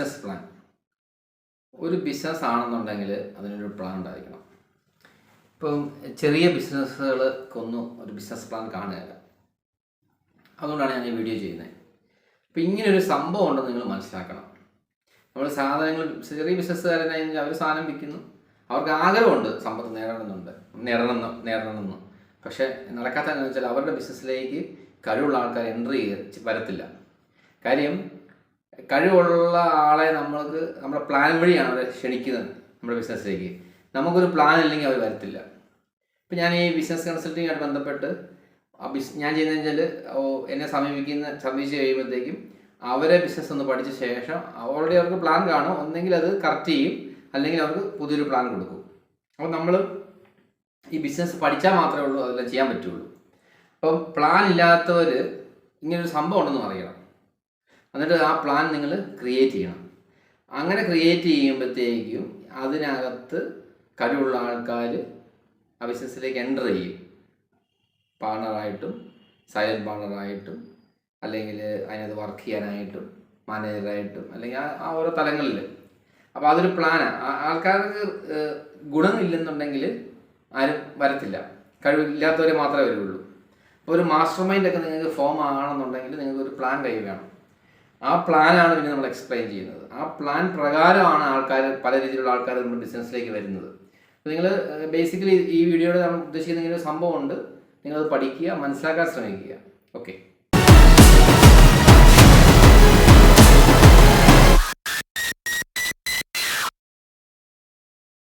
Business plan. ഒരു business ആണെന്നുണ്ടെങ്കിൽ അതിനൊരു പ്ലാൻ ഉണ്ടായിരിക്കണം. ഇപ്പം ചെറിയ ബിസിനസ്സുകൾക്കൊന്നും ഒരു ബിസിനസ് പ്ലാൻ കാണുകയില്ല. അതുകൊണ്ടാണ് ഞാൻ ഈ വീഡിയോ ചെയ്യുന്നത്. ഇപ്പം ഇങ്ങനൊരു സംഭവം ഉണ്ടെന്ന് നിങ്ങൾ മനസ്സിലാക്കണം. നമ്മൾ സാധനങ്ങൾ ചെറിയ ബിസിനസ്സുകാരനായി അവർ സാധനം വിൽക്കുന്നു, അവർക്ക് ആഗ്രഹമുണ്ട് സമ്പത്ത് നേടണമെന്ന്. പക്ഷേ നടക്കാത്തതെന്ന് വെച്ചാൽ അവരുടെ ബിസിനസ്സിലേക്ക് കഴിവുള്ള ആൾക്കാർ എൻട്രി വരത്തില്ല. കാര്യം കഴിവുള്ള ആളെ നമ്മുടെ പ്ലാൻ വഴിയാണ് അവരെ ക്ഷണിക്കുന്നത് നമ്മുടെ ബിസിനസ്സിലേക്ക്. നമുക്കൊരു പ്ലാൻ ഇല്ലെങ്കിൽ അവർ വരത്തില്ല. ഇപ്പം ഞാൻ ഈ ബിസിനസ് കൺസൾട്ടിങ്ങായിട്ട് ബന്ധപ്പെട്ട് ഞാൻ ചെയ്യുന്നതെന്ന് വെച്ചാൽ എന്നെ സമീപിച്ച് കഴിയുമ്പോഴത്തേക്കും അവരെ ബിസിനസ് ഒന്ന് പഠിച്ച ശേഷം അവർക്ക് പ്ലാൻ കാണും. ഒന്നെങ്കിൽ അത് കറക്റ്റ് ചെയ്യും, അല്ലെങ്കിൽ അവർക്ക് പുതിയൊരു പ്ലാൻ കൊടുക്കും. അപ്പോൾ നമ്മൾ ഈ ബിസിനസ് പഠിച്ചാൽ മാത്രമേ ഉള്ളൂ അതെല്ലാം ചെയ്യാൻ പറ്റുള്ളൂ. അപ്പം പ്ലാൻ ഇല്ലാത്തവർ ഇങ്ങനൊരു സംഭവം ഉണ്ടെന്ന് അറിയണം. എന്നിട്ട് ആ പ്ലാൻ നിങ്ങൾ ക്രിയേറ്റ് ചെയ്യണം. അങ്ങനെ ക്രിയേറ്റ് ചെയ്യുമ്പോഴത്തേക്കും അതിനകത്ത് കഴിവുള്ള ആൾക്കാർ ആ ബിസിനസ്സിലേക്ക് എൻ്റർ ചെയ്യും. പാർട്ണറായിട്ടും സൈലൻറ്റ് പാർട്ണറായിട്ടും അല്ലെങ്കിൽ അതിനകത്ത് വർക്ക് ചെയ്യാനായിട്ടും മാനേജറായിട്ടും അല്ലെങ്കിൽ ആ ഓരോ തലങ്ങളിൽ. അപ്പോൾ അതൊരു പ്ലാനാണ്. ആൾക്കാർക്ക് ഗുണമില്ലെന്നുണ്ടെങ്കിൽ ആരും വരത്തില്ല. കഴിവില്ലാത്തവരെ മാത്രമേ വരുള്ളൂ. അപ്പോൾ ഒരു മാസ്റ്റർ മൈൻഡൊക്കെ നിങ്ങൾക്ക് ഫോം ആണെന്നുണ്ടെങ്കിൽ നിങ്ങൾക്ക് ഒരു പ്ലാൻ കയ്യിൽ വേണം. ആ പ്ലാനാണ് പിന്നെ നമ്മൾ എക്സ്പ്ലെയിൻ ചെയ്യുന്നത്. ആ പ്ലാൻ പ്രകാരമാണ് പല രീതിയിലുള്ള ആൾക്കാർ നമ്മുടെ ബിസിനസ്സിലേക്ക് വരുന്നത്. അപ്പോൾ നിങ്ങൾ ബേസിക്കലി ഈ വീഡിയോയുടെ നമ്മൾ ഉദ്ദേശിക്കുന്ന ഇങ്ങനെ ഒരു സംഭവമുണ്ട്. നിങ്ങളത് പഠിക്കുക, മനസ്സിലാക്കാൻ ശ്രമിക്കുക. ഓക്കെ.